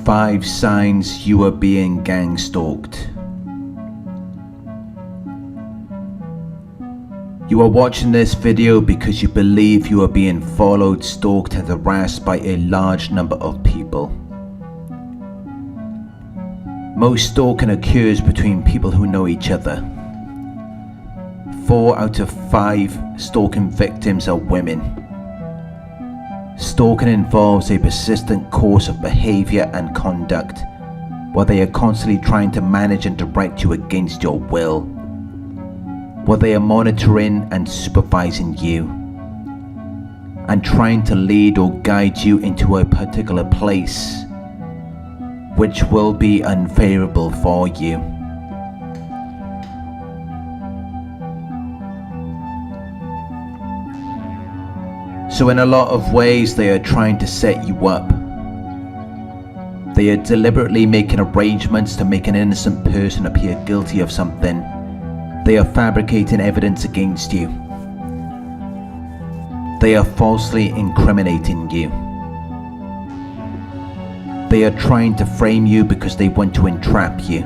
5 signs you are being gang stalked. You are watching this video because you believe you are being followed, stalked and harassed by a large number of people. Most stalking occurs between people who know each other. 4 out of 5 stalking victims are women. Stalking involves a persistent course of behavior and conduct where they are constantly trying to manage and direct you against your will, where they are monitoring and supervising you, and trying to lead or guide you into a particular place which will be unfavorable for you. So in a lot of ways they are trying to set you up. They are deliberately making arrangements to make an innocent person appear guilty of something. They are fabricating evidence against you. They are falsely incriminating you. They are trying to frame you because they want to entrap you.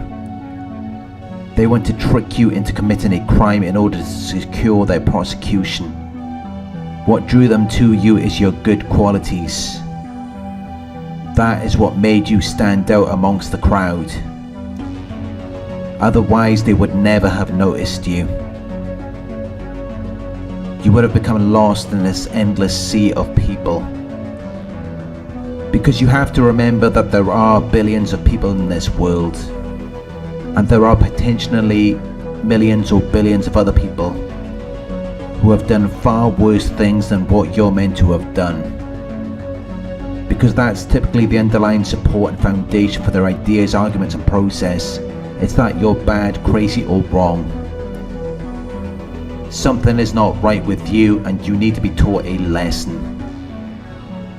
They want to trick you into committing a crime in order to secure their prosecution. What drew them to you is your good qualities. That is what made you stand out amongst the crowd. Otherwise, they would never have noticed you. You would have become lost in this endless sea of people. Because you have to remember that there are billions of people in this world, and there are potentially millions or billions of other people who have done far worse things than what you're meant to have done. Because that's typically the underlying support and foundation for their ideas, arguments and process. It's that you're bad, crazy or wrong. Something is not right with you and you need to be taught a lesson.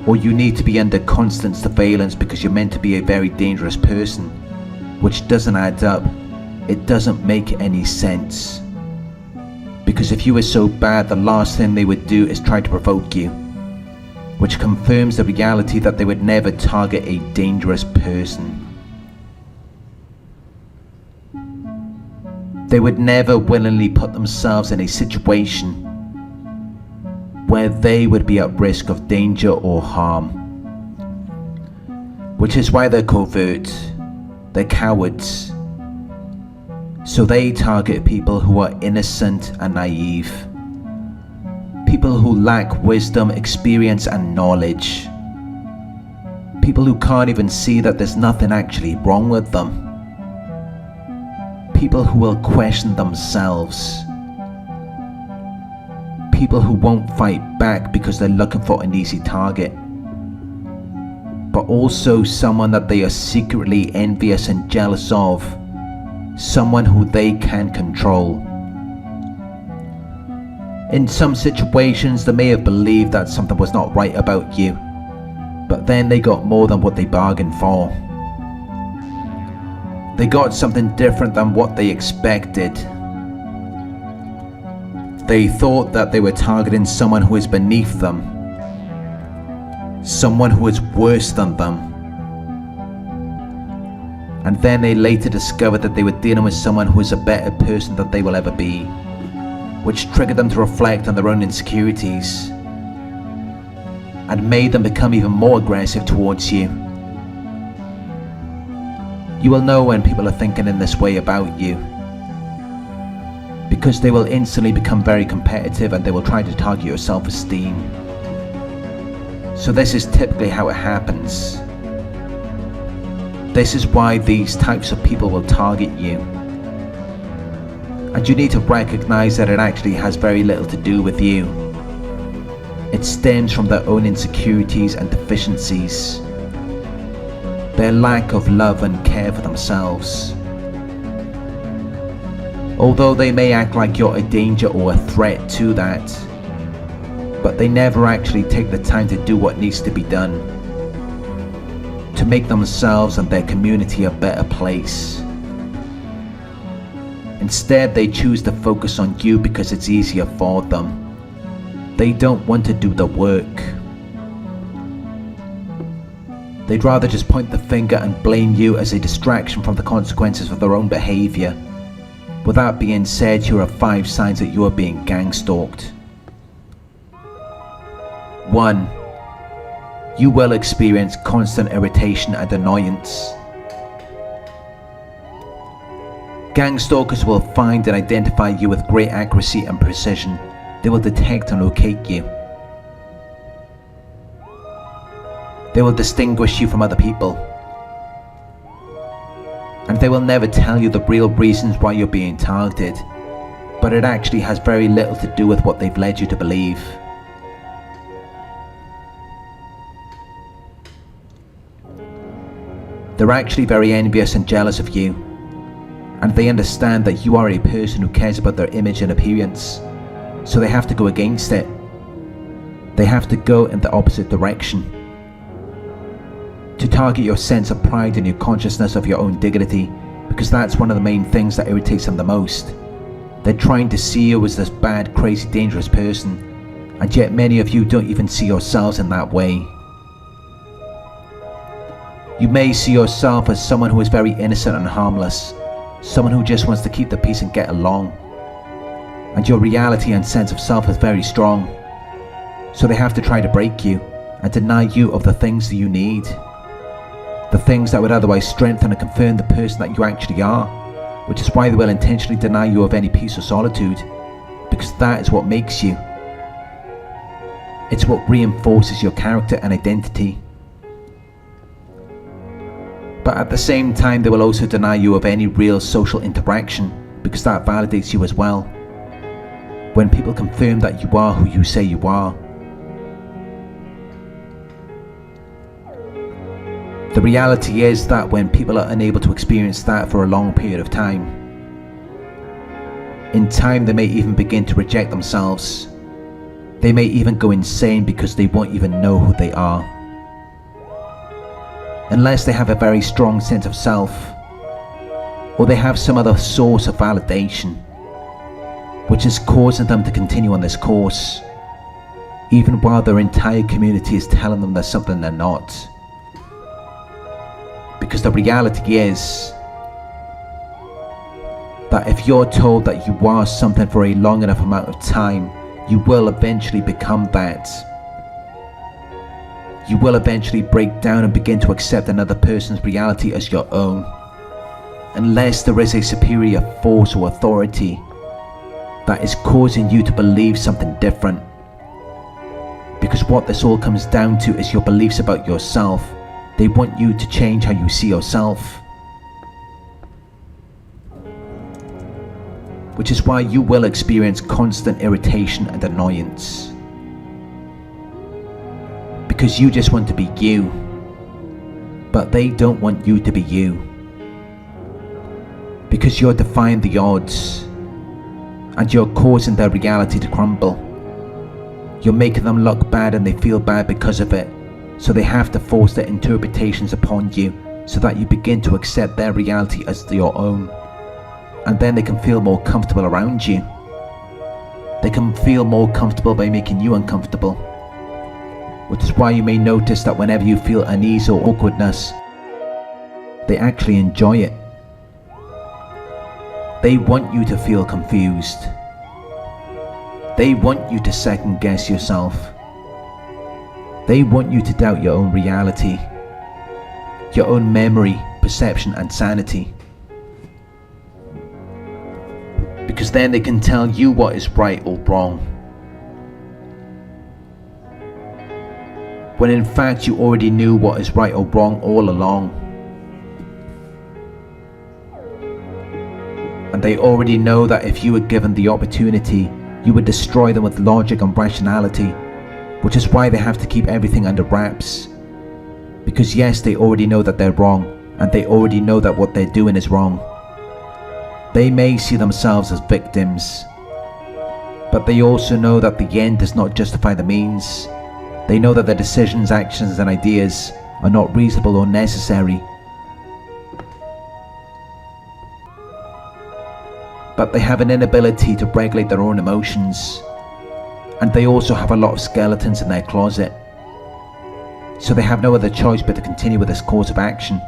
Or you need to be under constant surveillance because you're meant to be a very dangerous person, which doesn't add up. It doesn't make any sense. Because if you were so bad, the last thing they would do is try to provoke you, which confirms the reality that they would never target a dangerous person. They would never willingly put themselves in a situation where they would be at risk of danger or harm. Which is why they're covert, they're cowards. So they target people who are innocent and naive. People who lack wisdom, experience and knowledge. People who can't even see that there's nothing actually wrong with them. People who will question themselves. People who won't fight back because they're looking for an easy target. But also someone that they are secretly envious and jealous of. Someone who they can control. In some situations they may have believed that something was not right about you, but then they got more than what they bargained for. They got something different than what they expected. They thought that they were targeting someone who is beneath them, someone who is worse than them. And then they later discovered that they were dealing with someone who is a better person than they will ever be, which triggered them to reflect on their own insecurities and made them become even more aggressive towards you. You will know when people are thinking in this way about you, because they will instantly become very competitive and they will try to target your self-esteem. So this is typically how it happens. This is why these types of people will target you. And you need to recognize that it actually has very little to do with you. It stems from their own insecurities and deficiencies. Their lack of love and care for themselves. Although they may act like you're a danger or a threat to that, but they never actually take the time to do what needs to be done to make themselves and their community a better place. Instead, they choose to focus on you because it's easier for them. They don't want to do the work. They'd rather just point the finger and blame you as a distraction from the consequences of their own behaviour. With that being said, here are 5 signs that you are being gang-stalked. 1. You will experience constant irritation and annoyance. Gang stalkers will find and identify you with great accuracy and precision. They will detect and locate you. They will distinguish you from other people. And they will never tell you the real reasons why you're being targeted, but it actually has very little to do with what they've led you to believe. They're actually very envious and jealous of you, and they understand that you are a person who cares about their image and appearance, so they have to go against it. They have to go in the opposite direction. To target your sense of pride and your consciousness of your own dignity, because that's one of the main things that irritates them the most. They're trying to see you as this bad, crazy, dangerous person, and yet many of you don't even see yourselves in that way. You may see yourself as someone who is very innocent and harmless, someone who just wants to keep the peace and get along, and your reality and sense of self is very strong, so they have to try to break you and deny you of the things that you need. The things that would otherwise strengthen and confirm the person that you actually are, which is why they will intentionally deny you of any peace or solitude, because that is what makes you. It's what reinforces your character and identity. But at the same time, they will also deny you of any real social interaction, because that validates you as well. When people confirm that you are who you say you are. The reality is that when people are unable to experience that for a long period of time, in time they may even begin to reject themselves. They may even go insane because they won't even know who they are. Unless they have a very strong sense of self, or they have some other source of validation, which is causing them to continue on this course, even while their entire community is telling them there's something they're not. Because the reality is that if you're told that you are something for a long enough amount of time, you will eventually become that. You will eventually break down and begin to accept another person's reality as your own, unless there is a superior force or authority that is causing you to believe something different. Because what this all comes down to is your beliefs about yourself. They want you to change how you see yourself. Which is why you will experience constant irritation and annoyance. Because you just want to be you, but they don't want you to be you. Because you're defying the odds, and you're causing their reality to crumble. You're making them look bad and they feel bad because of it, so they have to force their interpretations upon you so that you begin to accept their reality as your own, and then they can feel more comfortable around you. They can feel more comfortable by making you uncomfortable. Which is why you may notice that whenever you feel unease or awkwardness, they actually enjoy it. They want you to feel confused. They want you to second guess yourself. They want you to doubt your own reality, your own memory, perception and sanity. Because then they can tell you what is right or wrong, when in fact you already knew what is right or wrong all along. And they already know that if you were given the opportunity, you would destroy them with logic and rationality, which is why they have to keep everything under wraps. Because yes, they already know that they're wrong, and they already know that what they're doing is wrong. They may see themselves as victims, but they also know that the end does not justify the means. They know that their decisions, actions and ideas are not reasonable or necessary. But they have an inability to regulate their own emotions, and they also have a lot of skeletons in their closet. so they have no other choice but to continue with this course of action.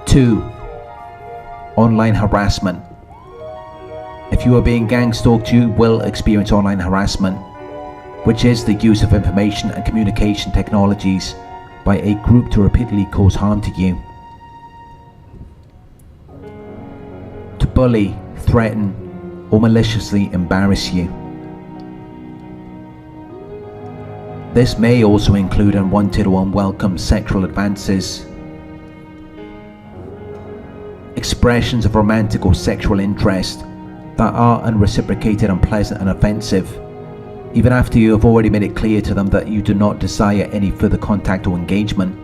Two, online harassment. If you are being gang stalked, you will experience online harassment, which is the use of information and communication technologies by a group to repeatedly cause harm to you. To bully, threaten, or maliciously embarrass you. This may also include unwanted or unwelcome sexual advances, expressions of romantic or sexual interest that are unreciprocated, unpleasant and offensive, even after you have already made it clear to them that you do not desire any further contact or engagement.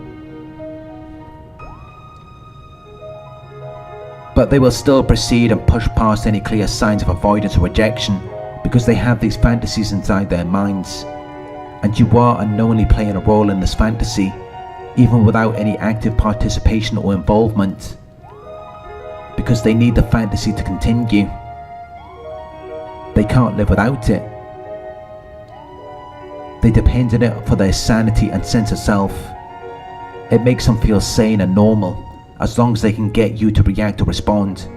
But they will still proceed and push past any clear signs of avoidance or rejection because they have these fantasies inside their minds, and you are unknowingly playing a role in this fantasy, even without any active participation or involvement, because they need the fantasy to continue. They can't live without it. They depend on it for their sanity and sense of self. It makes them feel sane and normal, as long as they can get you to react or respond.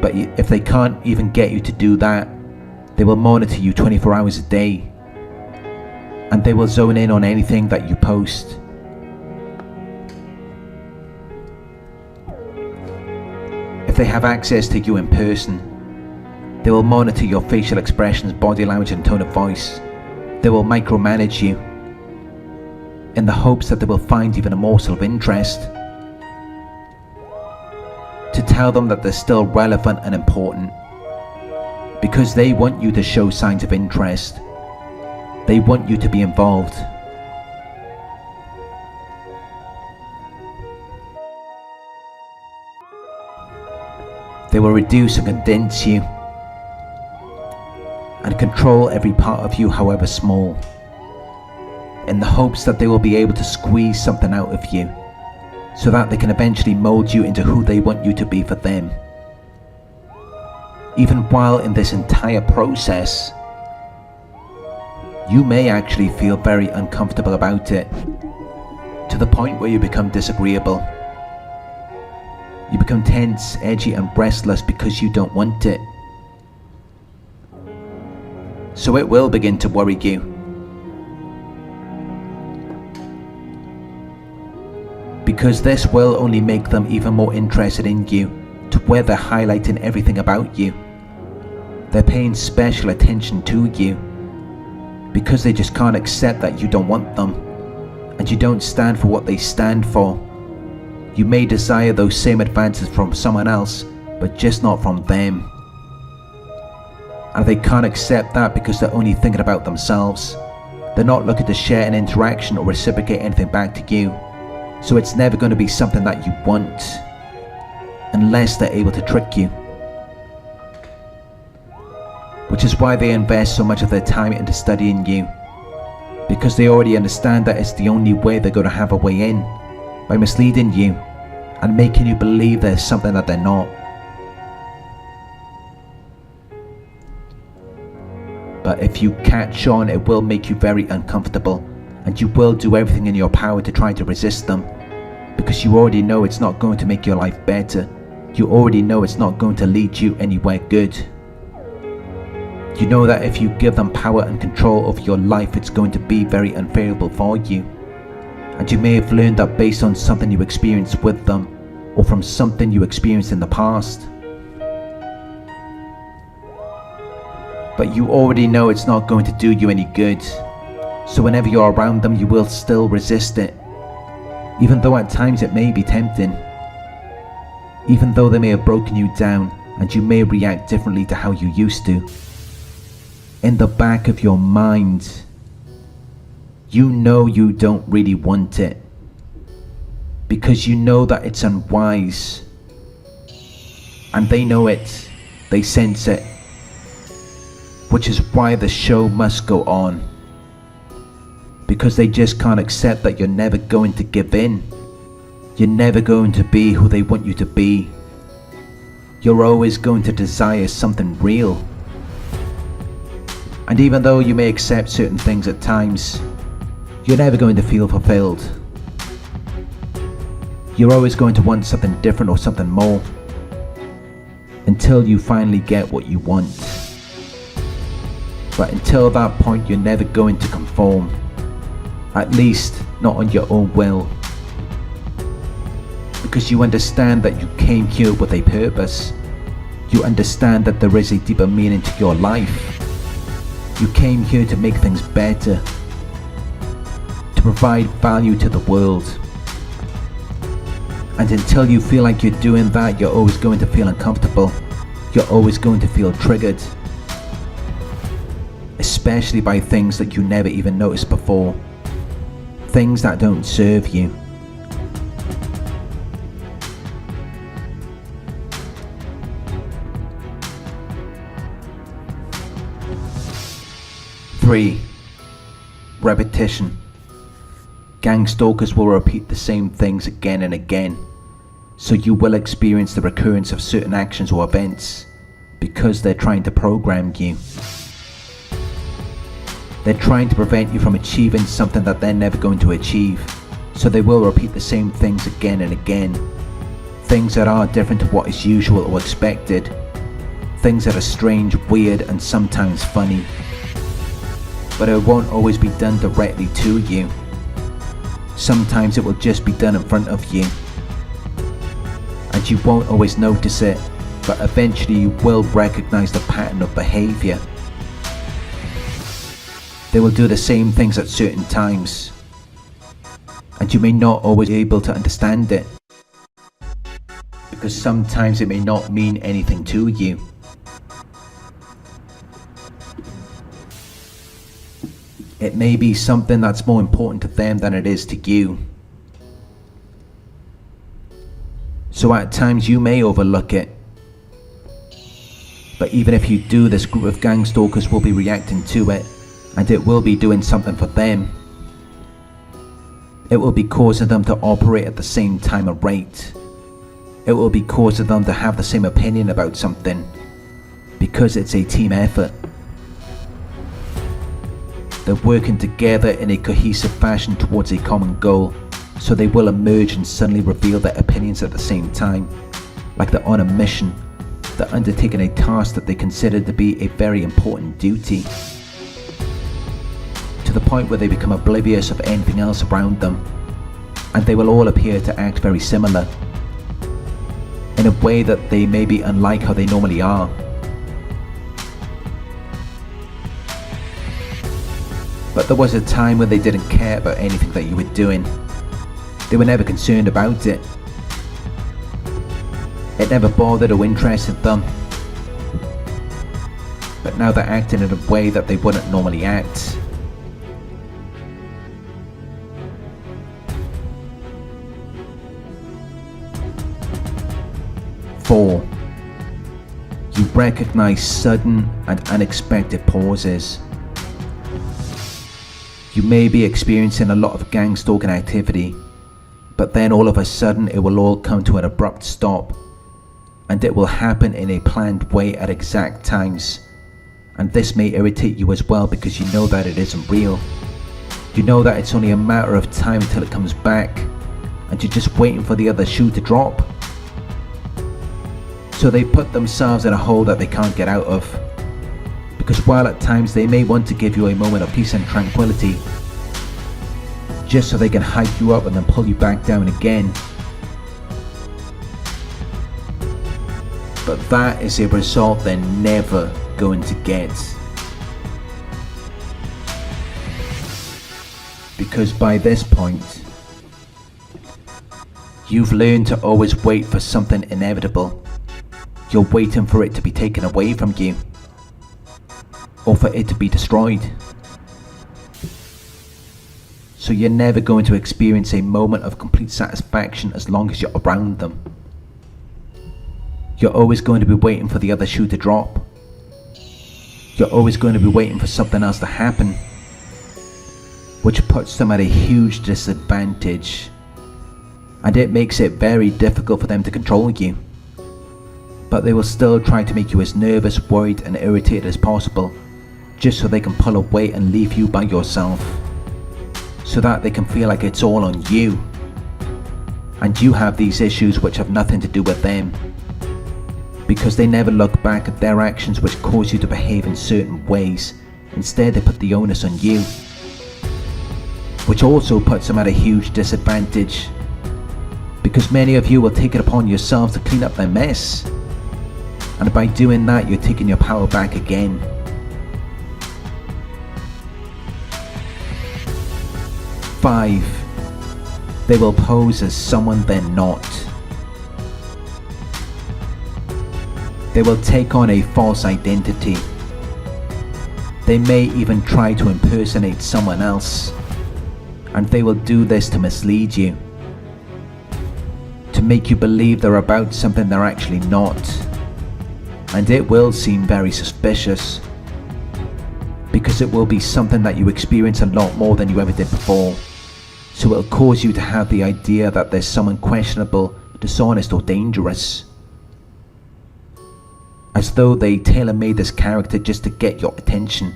But if they can't even get you to do that, they will monitor you 24 hours a day, and they will zone in on anything that you post. If they have access to you in person, they will monitor your facial expressions, body language and tone of voice. They will micromanage you in the hopes that they will find even a morsel of interest, to tell them that they're still relevant and important, because they want you to show signs of interest. They want you to be involved. They will reduce and condense you and control every part of you, however small, in the hopes that they will be able to squeeze something out of you so that they can eventually mold you into who they want you to be for them. Even while in this entire process, you may actually feel very uncomfortable about it, to the point where you become disagreeable. You become tense, edgy and restless because you don't want it. So it will begin to worry you. Because this will only make them even more interested in you, to where they're highlighting everything about you. They're paying special attention to you, because they just can't accept that you don't want them, and you don't stand for what they stand for. You may desire those same advances from someone else, but just not from them. And they can't accept that because they're only thinking about themselves. They're not looking to share an interaction or reciprocate anything back to you. So it's never going to be something that you want, unless they're able to trick you. Which is why they invest so much of their time into studying you, because they already understand that it's the only way they're going to have a way in, by misleading you and making you believe there's something that they're not. But if you catch on, it will make you very uncomfortable, and you will do everything in your power to try to resist them, because you already know it's not going to make your life better. You already know it's not going to lead you anywhere good. You know that if you give them power and control of your life, it's going to be very unfavorable for you. And you may have learned that based on something you experienced with them, or from something you experienced in the past. But you already know it's not going to do you any good. So whenever you're around them, you will still resist it. Even though at times it may be tempting. Even though they may have broken you down, and you may react differently to how you used to. In the back of your mind, you know you don't really want it, because you know that it's unwise, and they know it, they sense it, which is why the show must go on, because they just can't accept that you're never going to give in. You're never going to be who they want you to be. You're always going to desire something real, And even though you may accept certain things at times, you're never going to feel fulfilled. You're always going to want something different or something more, until you finally get what you want. But until that point, you're never going to conform, at least not on your own will, because you understand that you came here with a purpose. You understand that there is a deeper meaning to your life. You came here to make things better, to provide value to the world. And until you feel like you're doing that, you're always going to feel uncomfortable. You're always going to feel triggered, especially by things that you never even noticed before, things that don't serve you. Three, repetition. Gang stalkers will repeat the same things again and again, so you will experience the recurrence of certain actions or events because they're trying to program you. They're trying to prevent you from achieving something that they're never going to achieve, so they will repeat the same things again and again. Things that are different to what is usual or expected. Things that are strange, weird, and sometimes funny. But it won't always be done directly to you. Sometimes it will just be done in front of you. And you won't always notice it, but eventually you will recognize the pattern of behavior. They will do the same things at certain times, and you may not always be able to understand it, because sometimes it may not mean anything to you. It may be something that's more important to them than it is to you. So at times you may overlook it. But even if you do, this group of gang stalkers will be reacting to it, and it will be doing something for them. It will be causing them to operate at the same time and rate. It will be causing them to have the same opinion about something, because it's a team effort. They're working together in a cohesive fashion towards a common goal, so they will emerge and suddenly reveal their opinions at the same time, like they're on a mission, they're undertaking a task that they consider to be a very important duty, to the point where they become oblivious of anything else around them, and they will all appear to act very similar, in a way that they may be unlike how they normally are. But there was a time when they didn't care about anything that you were doing. They were never concerned about it. It never bothered or interested them. But now they're acting in a way that they wouldn't normally act. Four, you recognize sudden and unexpected pauses. You may be experiencing a lot of gang stalking activity, but then all of a sudden it will all come to an abrupt stop, and it will happen in a planned way at exact times. And this may irritate you as well, because you know that it isn't real. You know that it's only a matter of time until it comes back, and you're just waiting for the other shoe to drop. So they put themselves in a hole that they can't get out of. Because while at times they may want to give you a moment of peace and tranquility, just so they can hype you up and then pull you back down again. But that is a result they're never going to get. Because by this point, you've learned to always wait for something inevitable. You're waiting for it to be taken away from you, or for it to be destroyed. So you're never going to experience a moment of complete satisfaction as long as you're around them. You're always going to be waiting for the other shoe to drop. You're always going to be waiting for something else to happen, which puts them at a huge disadvantage, and it makes it very difficult for them to control you. But they will still try to make you as nervous, worried and irritated as possible, just so they can pull away and leave you by yourself, so that they can feel like it's all on you, and you have these issues which have nothing to do with them, because they never look back at their actions which cause you to behave in certain ways. Instead, they put the onus on you, which also puts them at a huge disadvantage, because many of you will take it upon yourselves to clean up their mess, and by doing that, you're taking your power back again. Five, they will pose as someone they're not. They will take on a false identity. They may even try to impersonate someone else, and they will do this to mislead you, to make you believe they're about something they're actually not, and it will seem very suspicious, because it will be something that you experience a lot more than you ever did before, so it'll cause you to have the idea that there's someone questionable, dishonest or dangerous, as though they tailor-made this character just to get your attention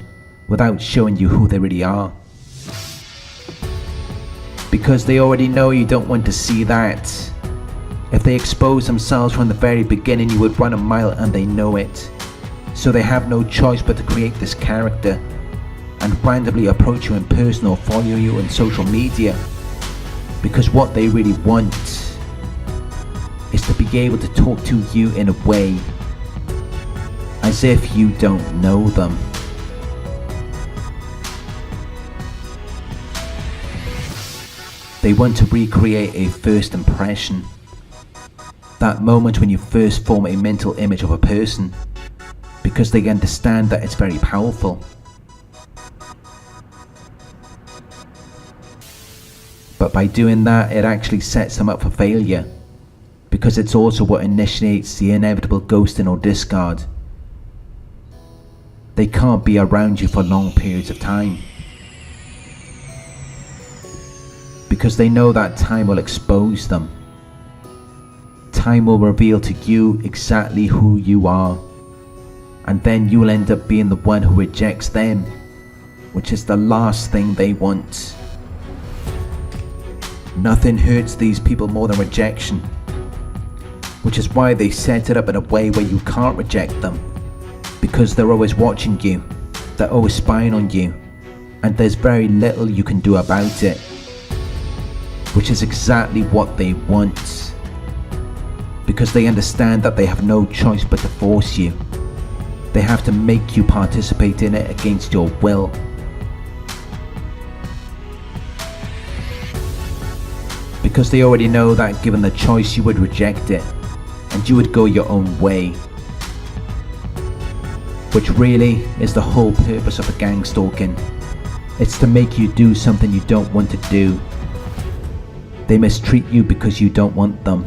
without showing you who they really are, because they already know you don't want to see that. If they expose themselves from the very beginning, you would run a mile, and they know it, so they have no choice but to create this character and randomly approach you in person or follow you on social media, because what they really want is to be able to talk to you in a way as if you don't know them. They want to recreate a first impression, that moment when you first form a mental image of a person, because they understand that it's very powerful. But by doing that, it actually sets them up for failure, because it's also what initiates the inevitable ghosting or discard. They can't be around you for long periods of time, because they know that time will expose them. Time will reveal to you exactly who you are, and then you will end up being the one who rejects them, which is the last thing they want. Nothing hurts these people more than rejection, which is why they set it up in a way where you can't reject them, because they're always watching you, they're always spying on you, and there's very little you can do about it, which is exactly what they want, because they understand that they have no choice but to force you. They have to make you participate in it against your will. Because they already know that given the choice you would reject it, and you would go your own way. Which really is the whole purpose of a gang stalking. It's to make you do something you don't want to do. They mistreat you because you don't want them.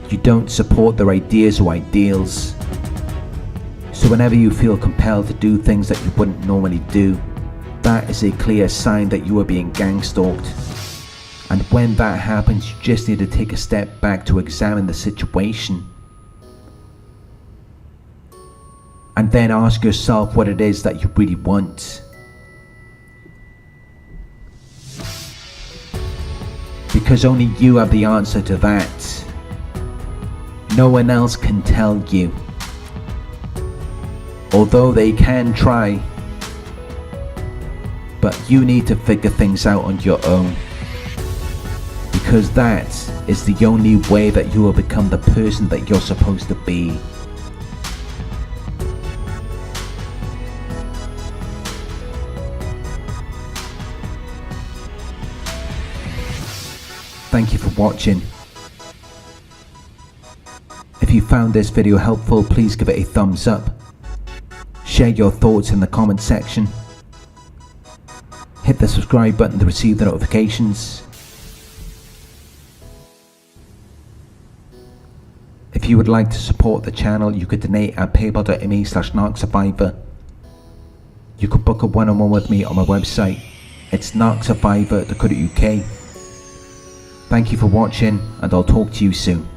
You don't support their ideas or ideals. So whenever you feel compelled to do things that you wouldn't normally do, that is a clear sign that you are being gang stalked. And when that happens, you just need to take a step back to examine the situation. And then ask yourself what it is that you really want. Because only you have the answer to that. No one else can tell you. Although they can try, but you need to figure things out on your own. Because that is the only way that you will become the person that you're supposed to be. Thank you for watching. If you found this video helpful, please give it a thumbs up. Share your thoughts in the comment section. Hit the subscribe button to receive the notifications. If you would like to support the channel, you could donate at paypal.me/NARCsurvivor. You could book a one-on-one with me on my website. It's narcsurvivor.co.uk. Thank you for watching, and I'll talk to you soon.